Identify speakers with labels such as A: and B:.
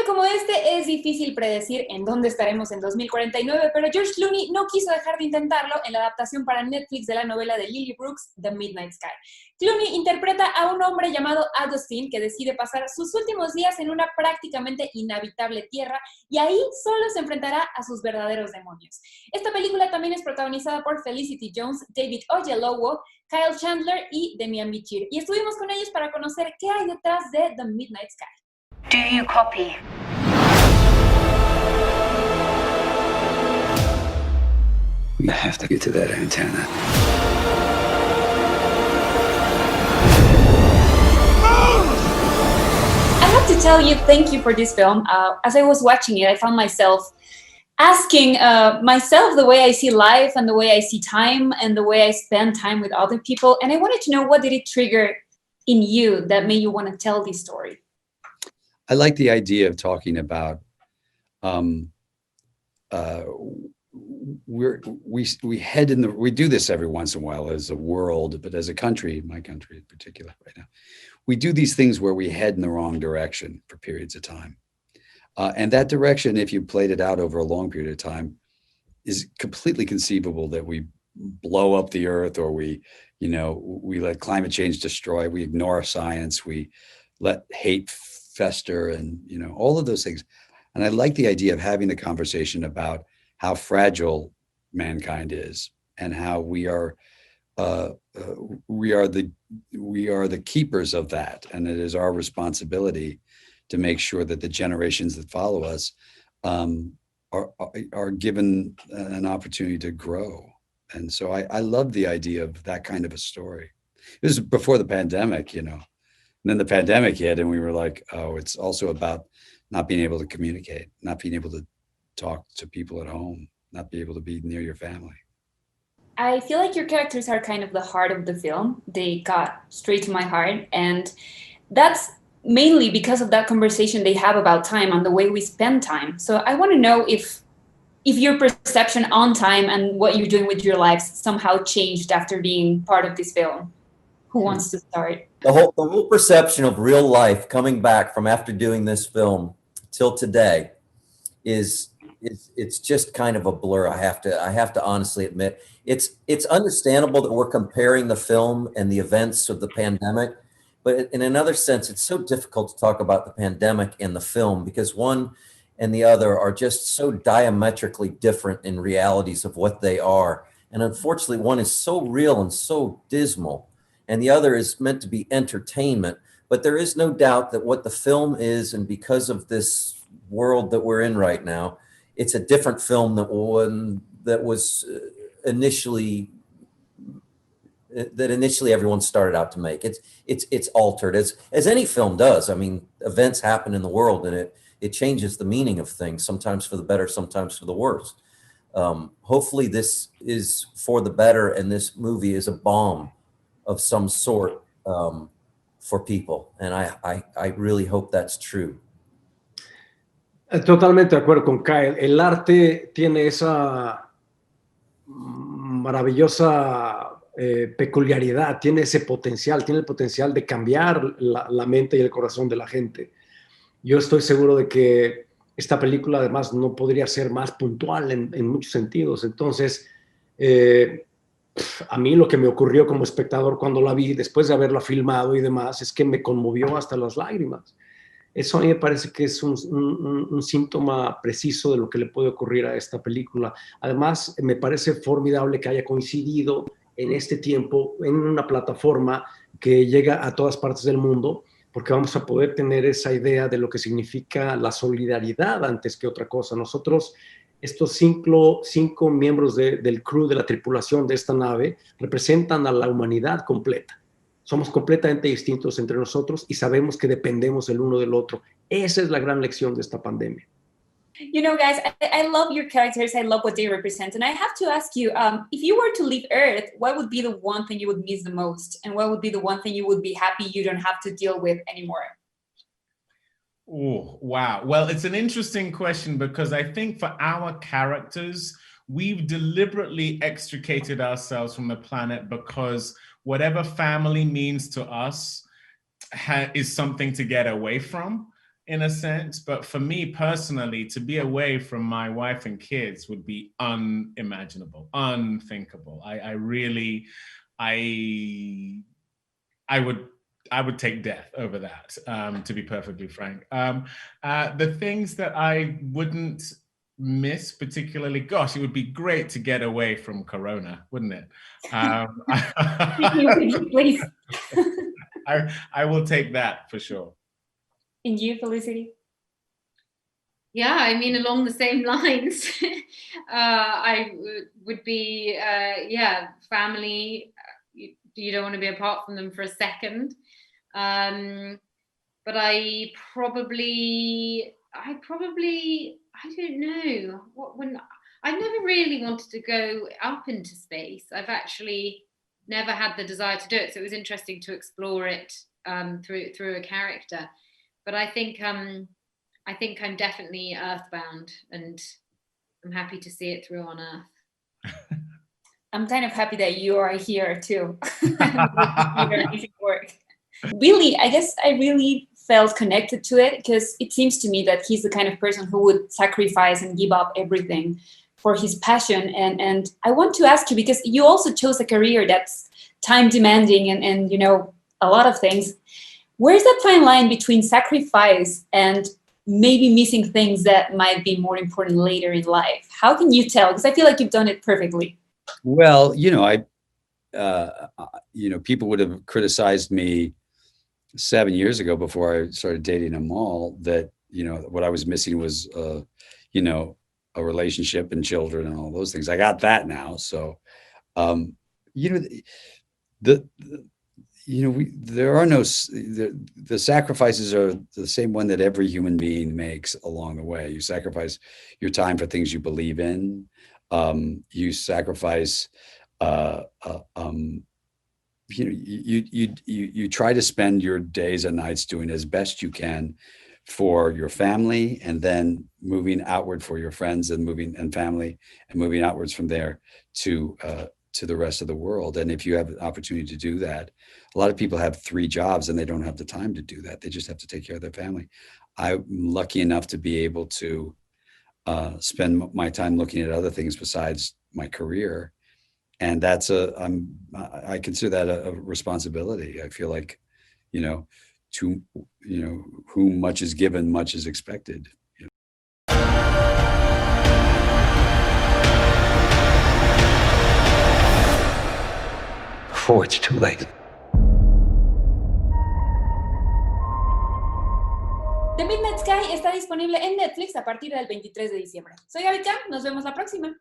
A: como este, es difícil predecir en dónde estaremos en 2049, pero George Clooney no quiso dejar de intentarlo en la adaptación para Netflix de la novela de Lily Brooks, The Midnight Sky. Clooney interpreta a un hombre llamado Augustine que decide pasar sus últimos días en una prácticamente inhabitable Tierra y ahí solo se enfrentará a sus verdaderos demonios. Esta película también es protagonizada por Felicity Jones, David Oyelowo, Kyle Chandler y Demian Bichir. Y estuvimos con ellos para conocer qué hay detrás de The Midnight Sky.
B: Do you copy?
C: We have to get to that antenna.
A: I have to tell you, thank you for this film. As I was watching it, I found myself asking myself the way I see life and the way I see time and the way I spend time with other people. And I wanted to know, what did it trigger in you that made you want to tell this story?
C: I like the idea of talking about we do this every once in a while as a world, but as a country, my country in particular right now, we do these things where we head in the wrong direction for periods of time. And that direction, if you played it out over a long period of time, is completely conceivable that we blow up the earth, or we let climate change destroy, we ignore science, we let hate fester, and all of those things. And I like the idea of having the conversation about how fragile mankind is and how we are the keepers of that, and it is our responsibility to make sure that the generations that follow us are given an opportunity to grow. And so I love the idea of that kind of a story. This is before the pandemic, And then the pandemic hit, and we were like, oh, it's also about not being able to communicate, not being able to talk to people at home, not be able to be near your family.
A: I feel like your characters are kind of the heart of the film. They got straight to my heart. And that's mainly because of that conversation they have about time and the way we spend time. So I want to know if your perception on time and what you're doing with your lives somehow changed after being part of this film. Who wants to start?
D: The whole perception of real life coming back from after doing this film till today is it's just kind of a blur. I have to honestly admit, it's understandable that we're comparing the film and the events of the pandemic, but in another sense, it's so difficult to talk about the pandemic and the film because one and the other are just so diametrically different in realities of what they are. And unfortunately, one is so real and so dismal, and the other is meant to be entertainment. But there is no doubt that what the film is, and because of this world that we're in right now, it's a different film than one that was initially everyone started out to make. It's altered as any film does. I mean, events happen in the world, and it changes the meaning of things, sometimes for the better, sometimes for the worse. Hopefully this is for the better, and this movie is a balm of some sort for people. And I really hope that's true.
E: Totalmente de acuerdo con Kyle. El arte tiene esa maravillosa peculiaridad, tiene ese potencial, tiene el potencial de cambiar la mente y el corazón de la gente. Yo estoy seguro de que esta película además no podría ser más puntual en muchos sentidos. Entonces, a mí lo que me ocurrió como espectador cuando la vi, después de haberla filmado y demás, es que me conmovió hasta las lágrimas. Eso a mí me parece que es un síntoma preciso de lo que le puede ocurrir a esta película. Además, me parece formidable que haya coincidido en este tiempo en una plataforma que llega a todas partes del mundo, porque vamos a poder tener esa idea de lo que significa la solidaridad antes que otra cosa. Nosotros, estos cinco miembros del crew, de la tripulación de esta nave, representan a la humanidad completa. Somos completamente distintos entre nosotros y sabemos que dependemos el uno del otro. Esa es la gran lección de esta pandemia.
A: You know, guys, I love your characters. I love what they represent. And I have to ask you, if you were to leave Earth, what would be the one thing you would miss the most? And what would be the one thing you would be happy you don't have to deal with anymore?
F: Oh, wow. Well, it's an interesting question because I think for our characters, we've deliberately extricated ourselves from the planet because whatever family means to us is something to get away from. in a sense. But for me personally, to be away from my wife and kids would be unimaginable, unthinkable. I would take death over that, to be perfectly frank. The things that I wouldn't miss particularly, gosh, it would be great to get away from Corona, wouldn't it?
A: Please.
F: I will take that for sure.
A: And you, Felicity?
B: Yeah, I mean, along the same lines, I would be, family. You don't want to be apart from them for a second. But I don't know. I never really wanted to go up into space. I've actually never had the desire to do it. So it was interesting to explore it through a character. But I think I'm definitely earthbound, and I'm happy to see it through on Earth.
A: I'm kind of happy that you are here too. Amazing work. Really, I guess I really felt connected to it because it seems to me that he's the kind of person who would sacrifice and give up everything for his passion. And I want to ask you, because you also chose a career that's time demanding and a lot of things. Where's that fine line between sacrifice and maybe missing things that might be more important later in life? How can you tell? Because I feel like you've done it perfectly.
C: Well, people would have criticized me 7 years ago before I started dating Amal that, what I was missing was, a relationship and children and all those things. I got that now. So, the sacrifices are the same one that every human being makes along the way. You sacrifice your time for things you believe in. You sacrifice, you try to spend your days and nights doing as best you can for your family, and then moving outward for your friends and family, and moving outwards from there to the rest of the world. And if you have an opportunity to do that, a lot of people have 3 jobs and they don't have the time to do that. They just have to take care of their family. I'm lucky enough to be able to spend my time looking at other things besides my career. And I consider that a responsibility. I feel like, whom much is given, much is expected.
G: Before it's too late.
A: The Midnight Sky está disponible en Netflix a partir del 23 de diciembre. Soy Gaby Khan, nos vemos la próxima.